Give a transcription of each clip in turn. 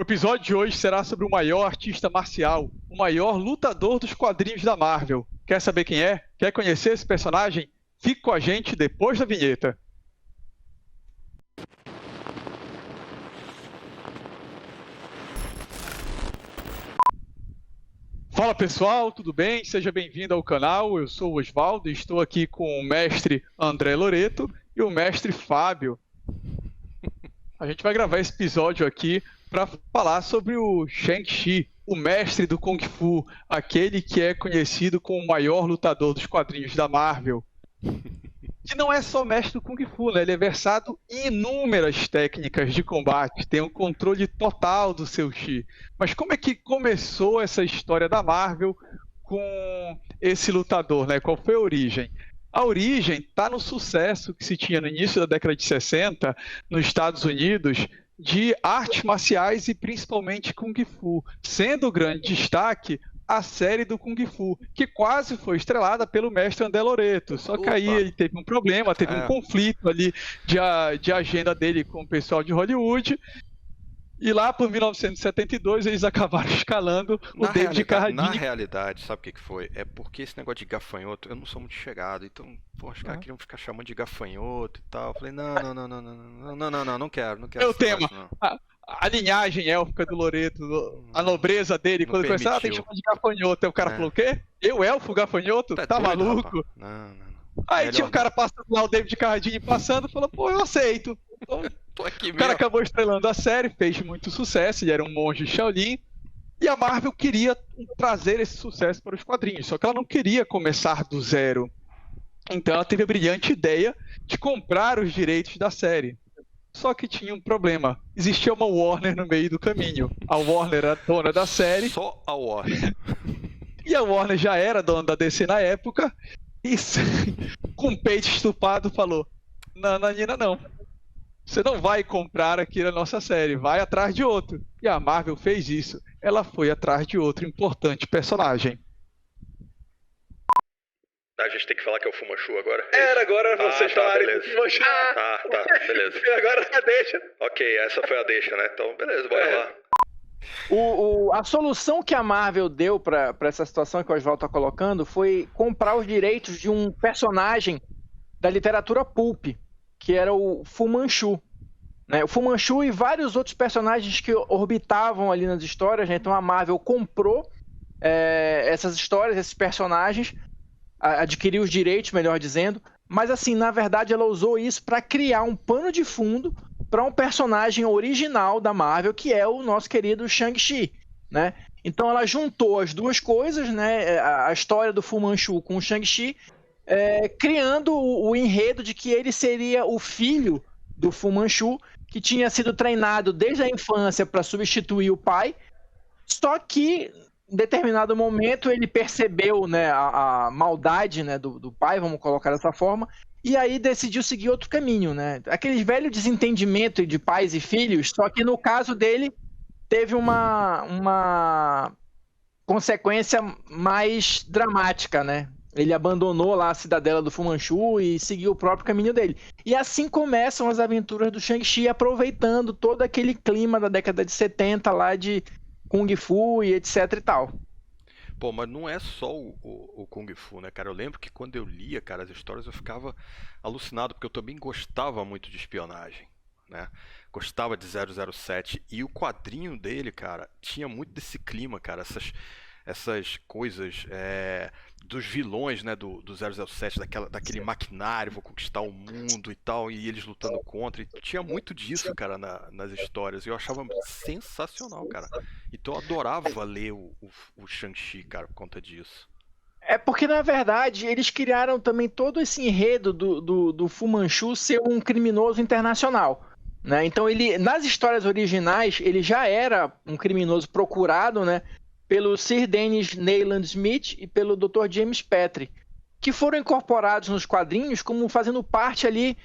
episódio de hoje será sobre o maior artista marcial, o maior lutador dos quadrinhos da Marvel. Quer saber quem é? Quer conhecer esse personagem? Fique com a gente depois da vinheta. Fala pessoal, tudo bem? Seja bem-vindo ao canal. Eu sou o Osvaldo e estou aqui com o mestre André Loreto e o mestre Fábio. A gente vai gravar esse episódio aqui para falar sobre o Shang-Chi, o mestre do Kung Fu, aquele que é conhecido como o maior lutador dos quadrinhos da Marvel. Que não é só mestre do Kung Fu, né? Ele é versado em inúmeras técnicas de combate, tem um controle total do seu Chi. Mas como é que começou essa história da Marvel com esse lutador, né? Qual foi a origem? A origem está no sucesso que se tinha no início da década de 60 nos Estados Unidos de artes marciais e principalmente Kung Fu, sendo o grande destaque a série do Kung Fu, que quase foi estrelada pelo mestre André Loreto. Só que aí ele teve um problema, teve um conflito ali de agenda dele com o pessoal de Hollywood. E lá por 1972 eles acabaram escalando o David Carradine. Na realidade, sabe o que foi? É porque esse negócio de gafanhoto, eu não sou muito chegado, então, pô, os caras queriam ficar chamando de gafanhoto e tal. Eu falei, não quero. É o tema. A linhagem élfica do Loreto, a nobreza dele, quando começou, tem que chamar de gafanhoto. Aí o cara falou, o quê? Eu, elfo, gafanhoto? Tá maluco? Não. Aí tinha um cara passando lá, o David Carradine passando, falou, pô, eu aceito. Então, o cara acabou estrelando a série, fez muito sucesso, ele era um monge Shaolin, e a Marvel queria trazer esse sucesso para os quadrinhos, só que ela não queria começar do zero. Então ela teve a brilhante ideia de comprar os direitos da série. Só que tinha um problema. Existia uma Warner no meio do caminho. A Warner era dona da série. Só a Warner. E a Warner já era dona da DC na época. E com o peito estufado falou, Nananina não. Você não vai comprar aqui na nossa série. Vai atrás de outro. E a Marvel fez isso. Ela foi atrás de outro importante personagem. A gente tem que falar que é o Fu Manchu agora? Agora vocês falarem do Fu Manchu. Tá, beleza. Agora a deixa. Ok, essa foi a deixa, né? Então, beleza, bora lá. A solução que a Marvel deu para essa situação que o Oswaldo está colocando foi comprar os direitos de um personagem da literatura pulp, que era o Fu Manchu. Né? O Fu Manchu e vários outros personagens que orbitavam ali nas histórias, né? Então a Marvel comprou essas histórias, esses personagens, adquiriu os direitos, melhor dizendo, mas assim, na verdade ela usou isso para criar um pano de fundo para um personagem original da Marvel, que é o nosso querido Shang-Chi, né? Então ela juntou as duas coisas, né? A história do Fu Manchu com o Shang-Chi, criando o enredo de que ele seria o filho do Fu Manchu, que tinha sido treinado desde a infância para substituir o pai, só que em determinado momento ele percebeu, né, a maldade, né, do pai, vamos colocar dessa forma, e aí decidiu seguir outro caminho, né? Aquele velho desentendimento de pais e filhos, só que no caso dele teve uma consequência mais dramática, né? Ele abandonou lá a cidadela do Fu Manchu e seguiu o próprio caminho dele. E assim começam as aventuras do Shang-Chi, aproveitando todo aquele clima da década de 70 lá de Kung Fu e etc e tal. Pô, mas não é só o Kung Fu, né, cara? Eu lembro que quando eu lia, cara, as histórias, eu ficava alucinado, porque eu também gostava muito de espionagem, né? Gostava de 007. E o quadrinho dele, cara, tinha muito desse clima, cara. Essas coisas dos vilões, né, do 007, daquele maquinário, vou conquistar o mundo e tal, e eles lutando contra. E tinha muito disso, cara, nas histórias. E eu achava sensacional, cara. Então eu adorava ler o Shang-Chi, cara, por conta disso. É porque, na verdade, eles criaram também todo esse enredo do Fu Manchu ser um criminoso internacional. Né? Então, nas histórias originais, ele já era um criminoso procurado, né, pelo Sir Dennis Nayland Smith e pelo Dr. James Petrie, que foram incorporados nos quadrinhos como fazendo parte ali,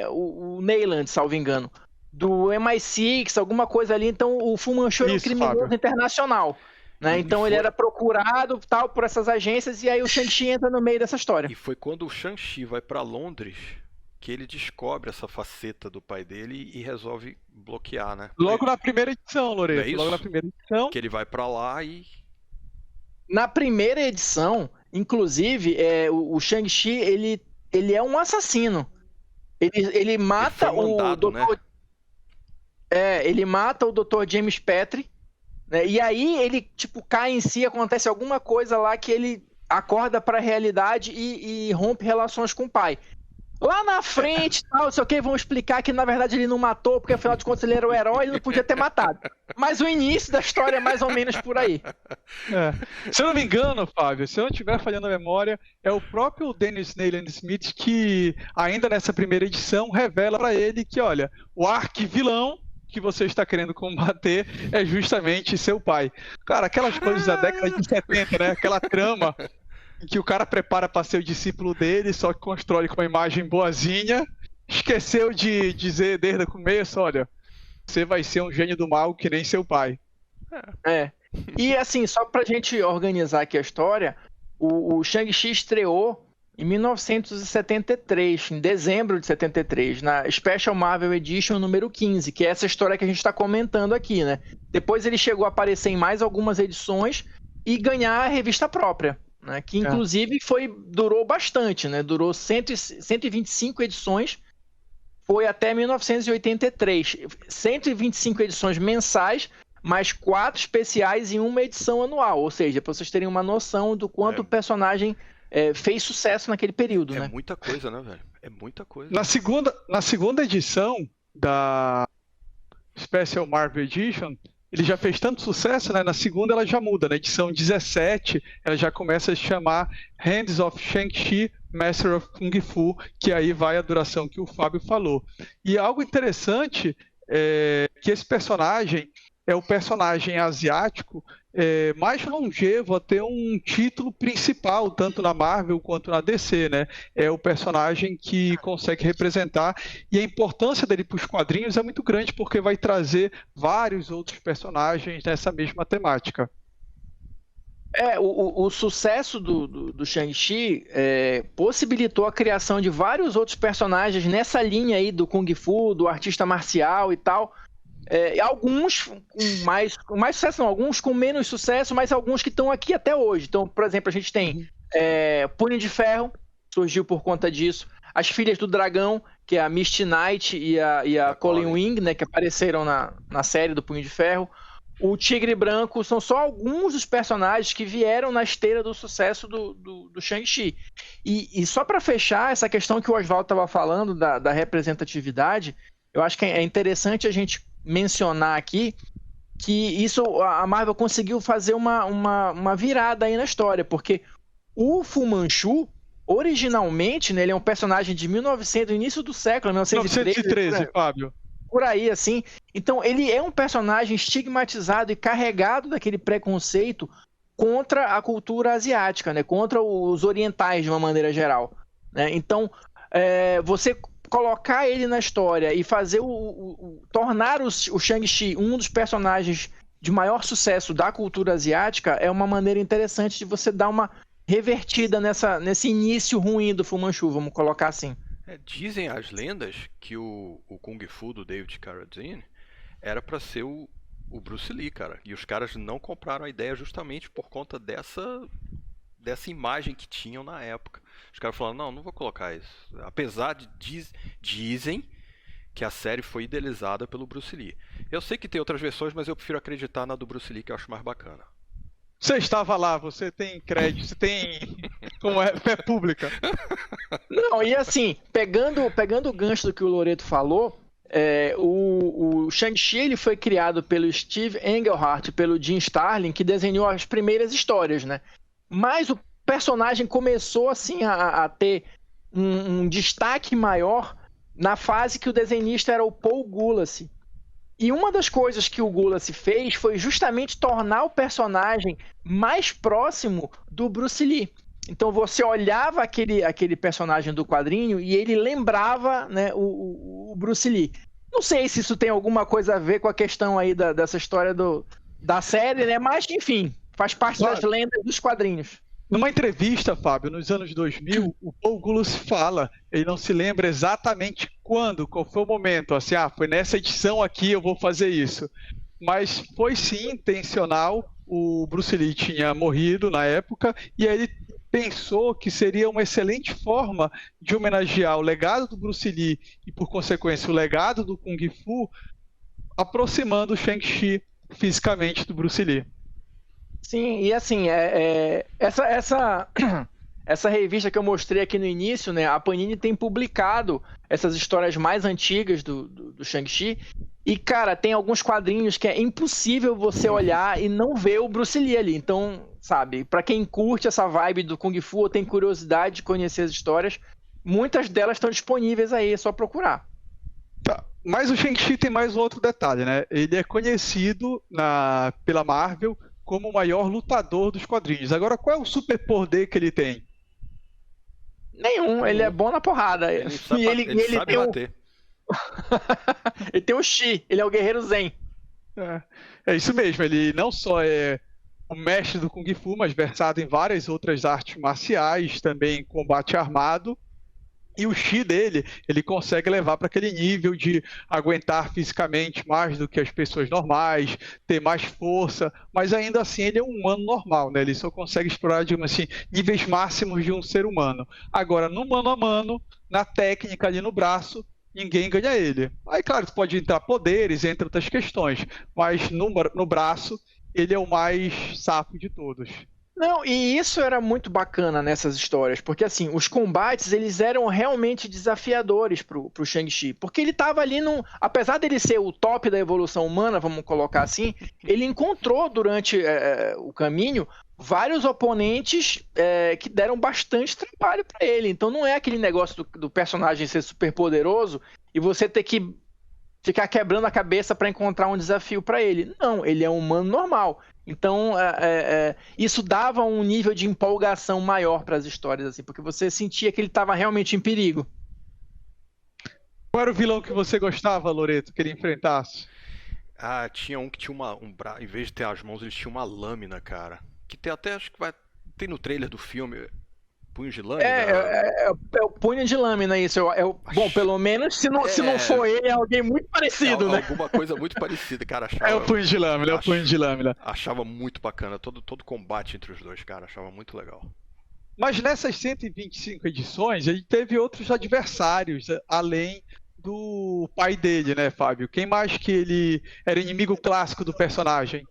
o Nayland, salvo engano, do MI6, alguma coisa ali. Então, o Fu Manchu era um criminoso internacional. Né? Então ele era procurado tal, por essas agências, e aí o Shang-Chi entra no meio dessa história. E foi quando o Shang-Chi vai para Londres que ele descobre essa faceta do pai dele e resolve bloquear, né? Logo na primeira edição, Não Loreto. é isso? Logo na primeira edição. Que ele vai pra lá e... Na primeira edição, inclusive, o Shang-Chi, ele é um assassino. Ele mata Ele foi mandado, o Dr. Ele mata o Dr. James Petrie, né? E aí ele, tipo, cai em si, acontece alguma coisa lá que ele acorda pra realidade e rompe relações com o pai. Lá na frente, tal, não sei o que, vão explicar que na verdade ele não matou, porque afinal de contas ele era o herói, ele não podia ter matado. Mas o início da história é mais ou menos por aí. Se eu não me engano, Fábio, se eu não estiver falhando a memória, é o próprio Dennis Nayland Smith que, ainda nessa primeira edição, revela pra ele que, olha, o arquivilão que você está querendo combater é justamente seu pai. Cara, aquelas coisas da década de 70, né? Aquela trama em que o cara prepara para ser o discípulo dele, só que constrói com uma imagem boazinha, esqueceu de dizer desde o começo, olha, você vai ser um gênio do mal que nem seu pai. E assim, só pra gente organizar aqui a história, o Shang-Chi estreou em 1973, em dezembro de 73, na Special Marvel Edition número 15, que é essa história que a gente está comentando aqui, né? Depois ele chegou a aparecer em mais algumas edições e ganhar a revista própria, né? Que inclusive durou bastante, né? Durou 125 edições, foi até 1983. 125 edições mensais, mais 4 especiais e uma edição anual, ou seja, para vocês terem uma noção do quanto o personagem fez sucesso naquele período, né? É muita coisa, né, velho? É muita coisa. Na segunda edição da Special Marvel Edition, ele já fez tanto sucesso, né? Na segunda ela já muda, na edição 17, ela já começa a se chamar Hands of Shang-Chi, Master of Kung Fu, que aí vai a duração que o Fábio falou. E algo interessante é que esse personagem é o personagem asiático mais longevo a ter um título principal, tanto na Marvel quanto na DC, né? É o personagem que consegue representar, e a importância dele para os quadrinhos é muito grande, porque vai trazer vários outros personagens nessa mesma temática. O sucesso do Shang-Chi possibilitou a criação de vários outros personagens nessa linha aí do Kung Fu, do artista marcial e tal. Alguns com mais sucesso, não, alguns com menos sucesso, mas alguns que estão aqui até hoje. Então, por exemplo, a gente tem Punho de Ferro, surgiu por conta disso. As Filhas do Dragão, que é a Misty Knight e a Colleen Wing, né, que apareceram na série do Punho de Ferro. O Tigre Branco, são só alguns dos personagens que vieram na esteira do sucesso do Shang-Chi. E só para fechar essa questão que o Oswaldo estava falando da representatividade, eu acho que é interessante a gente mencionar aqui que a Marvel conseguiu fazer uma virada aí na história, porque o Fu Manchu, originalmente, né, ele é um personagem de 1900, início do século, 1913, Fábio. Por aí, assim. Então, ele é um personagem estigmatizado e carregado daquele preconceito contra a cultura asiática, né, contra os orientais, de uma maneira geral, né? Então, você colocar ele na história e fazer tornar o Shang-Chi um dos personagens de maior sucesso da cultura asiática é uma maneira interessante de você dar uma revertida nesse início ruim do Fu Manchu, vamos colocar assim. Dizem as lendas que o Kung Fu do David Carradine era para ser o Bruce Lee, cara. E os caras não compraram a ideia justamente por conta dessa imagem que tinham na época. Os caras falaram, não vou colocar isso. Apesar de dizem que a série foi idealizada pelo Bruce Lee. Eu sei que tem outras versões, mas eu prefiro acreditar na do Bruce Lee, que eu acho mais bacana. Você estava lá, você tem crédito, você tem como fé pública. Não, e assim, pegando o gancho do que o Loreto falou, o Shang-Chi ele foi criado pelo Steve Englehart e pelo Jim Starlin, que desenhou as primeiras histórias, né? Mas o personagem começou assim a ter um destaque maior na fase que o desenhista era o Paul Gulacy. E uma das coisas que o Gulacy fez foi justamente tornar o personagem mais próximo do Bruce Lee. Então você olhava aquele personagem do quadrinho e ele lembrava, né, o Bruce Lee. Não sei se isso tem alguma coisa a ver com a questão aí dessa história da série, né? Mas enfim, faz parte das lendas dos quadrinhos. Numa entrevista, Fábio, nos anos 2000, o Paul Gulus fala, ele não se lembra exatamente quando, qual foi o momento, assim, foi nessa edição aqui eu vou fazer isso. Mas foi sim intencional, o Bruce Lee tinha morrido na época, e aí ele pensou que seria uma excelente forma de homenagear o legado do Bruce Lee e, por consequência, o legado do Kung Fu, aproximando o Shang-Chi fisicamente do Bruce Lee. Sim, e assim, essa revista que eu mostrei aqui no início, né, a Panini tem publicado essas histórias mais antigas do Shang-Chi, e, cara, tem alguns quadrinhos que é impossível você olhar e não ver o Bruce Lee ali. Então, sabe, pra quem curte essa vibe do Kung Fu ou tem curiosidade de conhecer as histórias, muitas delas estão disponíveis aí, é só procurar. Tá. Mas o Shang-Chi tem mais um outro detalhe, né? Ele é conhecido pela Marvel como o maior lutador dos quadrinhos. Agora, qual é o superpoder que ele tem? Nenhum, ele é bom na porrada. Ele sabe tem bater. Ele tem o Chi, ele é o guerreiro Zen. É isso mesmo, ele não só é o mestre do Kung Fu, mas versado em várias outras artes marciais, também em combate armado. E o Chi dele, ele consegue levar para aquele nível de aguentar fisicamente mais do que as pessoas normais, ter mais força, mas ainda assim ele é um humano normal, né? Ele só consegue explorar, digamos assim, níveis máximos de um ser humano. Agora, no mano a mano, na técnica ali no braço, ninguém ganha ele. Aí, claro, pode entrar poderes, entre outras questões, mas no braço, ele é o mais sapo de todos. Não, e isso era muito bacana nessas histórias, porque assim, os combates, eles eram realmente desafiadores pro Shang-Chi, porque ele tava ali apesar dele ser o top da evolução humana, vamos colocar assim, ele encontrou durante o caminho vários oponentes que deram bastante trabalho para ele, então não é aquele negócio do personagem ser super poderoso e você ter que ficar quebrando a cabeça para encontrar um desafio para ele. Não, ele é um humano normal. Então, isso dava um nível de empolgação maior para as histórias, assim, porque você sentia que ele estava realmente em perigo. Qual era o vilão que você gostava, Loreto, que ele enfrentasse? Tinha um que tinha em vez de ter as mãos, ele tinha uma lâmina, cara. Que tem até, acho que tem no trailer do filme. Punho de lâmina? É o punho de lâmina, isso. Bom, pelo menos se não for ele, é alguém muito parecido, né? Alguma coisa muito parecida, cara. É o punho de lâmina, é o punho de lâmina. Achava muito bacana, todo combate entre os dois, cara. Achava muito legal. Mas nessas 125 edições, ele teve outros adversários, além do pai dele, né, Fábio? Quem mais que ele era inimigo clássico do personagem?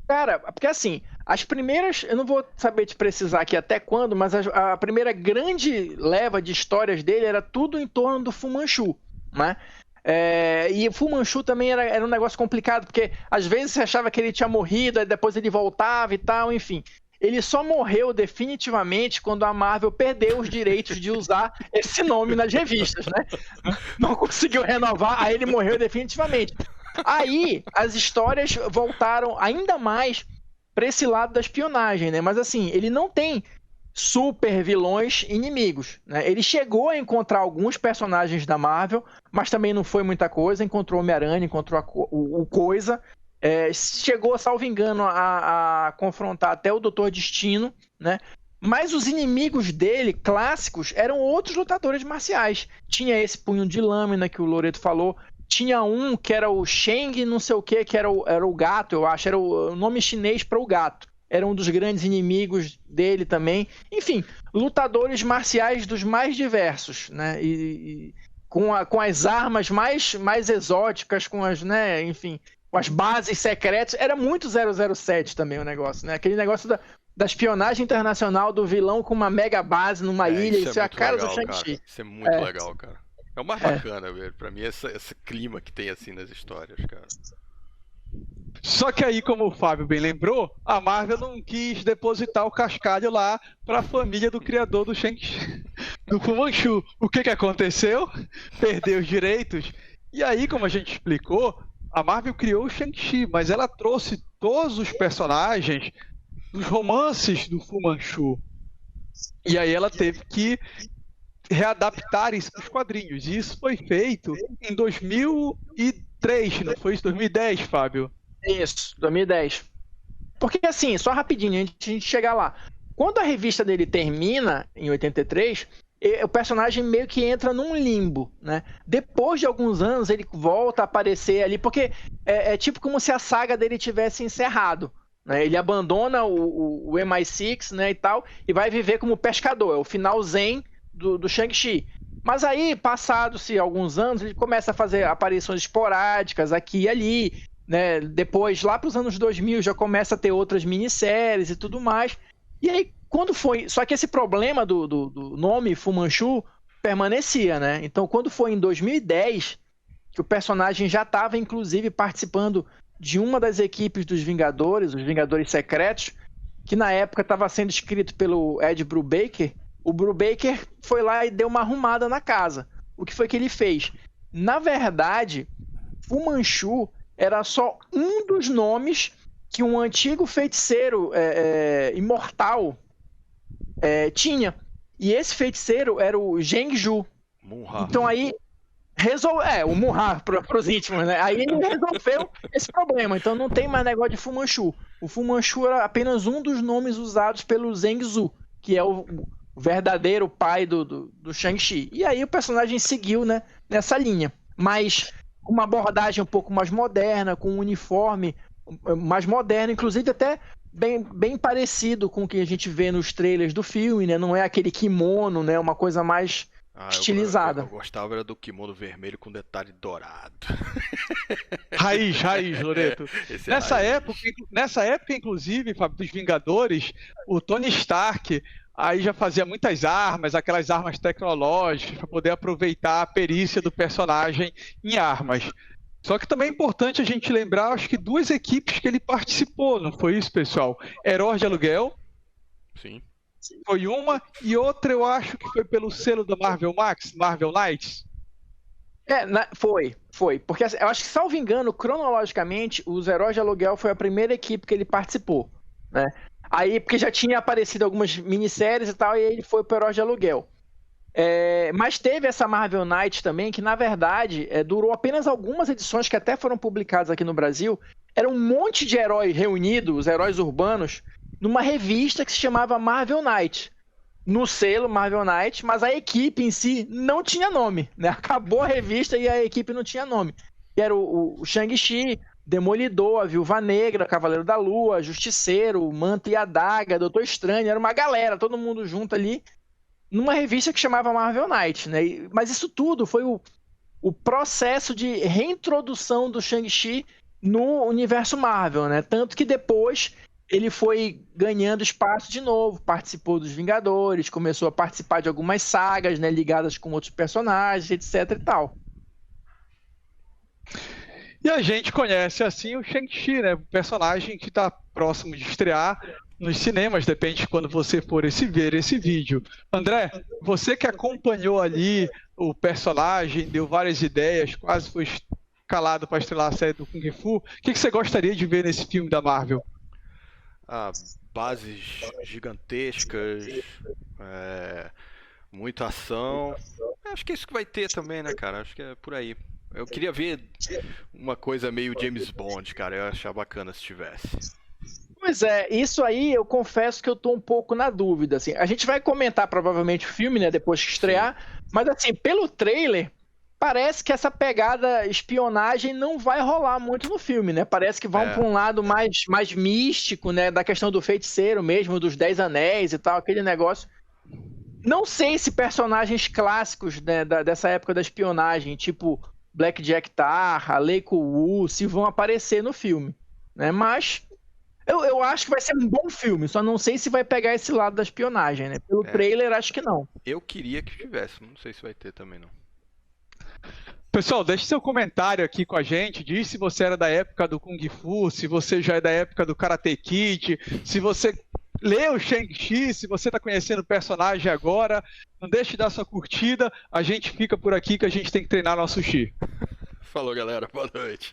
Cara, porque assim, as primeiras, eu não vou saber te precisar aqui até quando, mas a primeira grande leva de histórias dele era tudo em torno do Fu Manchu, né? E o Fu Manchu também era um negócio complicado, porque às vezes você achava que ele tinha morrido, aí depois ele voltava e tal, enfim. Ele só morreu definitivamente quando a Marvel perdeu os direitos de usar esse nome nas revistas, né? Não conseguiu renovar, aí ele morreu definitivamente. Aí as histórias voltaram ainda mais para esse lado da espionagem, né? Mas assim, ele não tem super vilões inimigos, né? Ele chegou a encontrar alguns personagens da Marvel, mas também não foi muita coisa. Encontrou o Homem-Aranha, encontrou o Coisa, chegou, salvo engano, a confrontar até o Doutor Destino, né? Mas os inimigos dele, clássicos, eram outros lutadores marciais. Tinha esse punho de lâmina que o Loreto falou. Tinha um que era o Sheng, não sei o que era o gato, eu acho. Era o nome chinês para o gato. Era um dos grandes inimigos dele também. Enfim, lutadores marciais dos mais diversos, né? E com as armas mais exóticas, com as, né? Enfim, com as bases secretas. Era muito 007 também o negócio, né? Aquele negócio da espionagem internacional do vilão com uma mega base numa ilha. Isso é a cara do Shang-Chi. Isso é muito legal, cara. É o mais bacana, velho, pra mim, esse clima que tem assim nas histórias, cara. Só que aí, como o Fábio bem lembrou, a Marvel não quis depositar o cascalho lá para a família do criador do Shang-Chi, do Fu Manchu. O que aconteceu? Perdeu os direitos. E aí, como a gente explicou, a Marvel criou o Shang-Chi, mas ela trouxe todos os personagens dos romances do Fu Manchu. E aí ela teve que readaptar isso para os quadrinhos. E isso foi feito em 2003, não foi isso? 2010, Fábio? Isso, 2010. Porque assim, só rapidinho, antes de a gente chegar lá. Quando a revista dele termina, em 83, o personagem meio que entra num limbo, né? Depois de alguns anos, ele volta a aparecer ali, porque é tipo como se a saga dele tivesse encerrado, né? Ele abandona o MI6, né, e tal, e vai viver como pescador, é o final zen do Shang-Chi. Mas aí, passados-se alguns anos, ele começa a fazer aparições esporádicas aqui e ali, né? Depois, lá para os anos 2000, já começa a ter outras minisséries e tudo mais. E aí, quando foi... Só que esse problema do nome Fu Manchu permanecia, né? Então, quando foi em 2010, que o personagem já estava, inclusive, participando de uma das equipes dos Vingadores, os Vingadores Secretos, que na época estava sendo escrito pelo Ed Brubaker. O Brubaker foi lá e deu uma arrumada na casa. O que foi que ele fez? Na verdade, Fu Manchu era só um dos nomes que um antigo feiticeiro imortal tinha. E esse feiticeiro era o Zheng Zhu. Então aí o Munhar para os íntimos, né? Aí ele resolveu esse problema. Então não tem mais negócio de Fu Manchu. O Fu Manchu era apenas um dos nomes usados pelo Zheng Zhu, que é o verdadeiro pai do Shang-Chi. E aí o personagem seguiu, né, nessa linha. Mas com uma abordagem um pouco mais moderna, com um uniforme mais moderno, inclusive até bem parecido com o que a gente vê nos trailers do filme, né? Não é aquele kimono, né? Uma coisa mais estilizada. Eu gostava era do kimono vermelho com detalhe dourado. Raiz, Loreto. Nessa época, inclusive, dos Vingadores, o Tony Stark aí já fazia muitas armas, aquelas armas tecnológicas, para poder aproveitar a perícia do personagem em armas. Só que também é importante a gente lembrar, acho que 2 equipes que ele participou, não foi isso, pessoal? Heróis de Aluguel. Sim. Foi uma, e outra eu acho que foi pelo selo da Marvel Max, Marvel Knights. Foi. Porque eu acho que, salvo engano, cronologicamente, os Heróis de Aluguel foi a primeira equipe que ele participou, né? Aí, porque já tinha aparecido algumas minisséries e tal, e aí ele foi para o Heróis de Aluguel. Mas teve essa Marvel Knights também, que na verdade durou apenas algumas edições, que até foram publicadas aqui no Brasil. Era um monte de heróis reunidos, os heróis urbanos, numa revista que se chamava Marvel Knight, no selo Marvel Knight, mas a equipe em si não tinha nome, né? Acabou a revista e a equipe não tinha nome. E era o Shang-Chi, Demolidor, a Viúva Negra, Cavaleiro da Lua, Justiceiro, Manto e Adaga, Doutor Estranho, era uma galera, todo mundo junto ali, numa revista que chamava Marvel Knight, né? Mas isso tudo foi o processo de reintrodução do Shang-Chi no universo Marvel, né? Tanto que depois ele foi ganhando espaço de novo, participou dos Vingadores, começou a participar de algumas sagas, né, ligadas com outros personagens, etc e tal. E a gente conhece assim o Shang-Chi, né? Um personagem que está próximo de estrear nos cinemas, depende de quando você for ver esse vídeo. André, você que acompanhou ali o personagem, deu várias ideias, quase foi escalado para estrelar a série do Kung Fu, o que você gostaria de ver nesse filme da Marvel? Bases gigantescas, muita ação. Acho que é isso que vai ter também, né, cara? Acho que é por aí. Eu queria ver uma coisa meio James Bond, cara. Eu ia achar bacana se tivesse. Pois é, isso aí eu confesso que eu tô um pouco na dúvida, assim. A gente vai comentar provavelmente o filme, né, depois que estrear, mas assim, pelo trailer, parece que essa pegada espionagem não vai rolar muito no filme, né? Parece que vão para um lado mais místico, né, da questão do feiticeiro mesmo, dos 10 anéis e tal, aquele negócio. Não sei se personagens clássicos, né, dessa época da espionagem, tipo Blackjack Tarr, Lei Wu, se vão aparecer no filme, né? Mas eu acho que vai ser um bom filme, só não sei se vai pegar esse lado da espionagem, né? Pelo trailer, acho que não. Eu queria que tivesse, não sei se vai ter também não. Pessoal, deixe seu comentário aqui com a gente, diz se você era da época do Kung Fu, se você já é da época do Karate Kid, se você leu o Shang-Chi, se você está conhecendo o personagem agora, não deixe de dar sua curtida, a gente fica por aqui que a gente tem que treinar nosso Chi. Falou, galera, boa noite.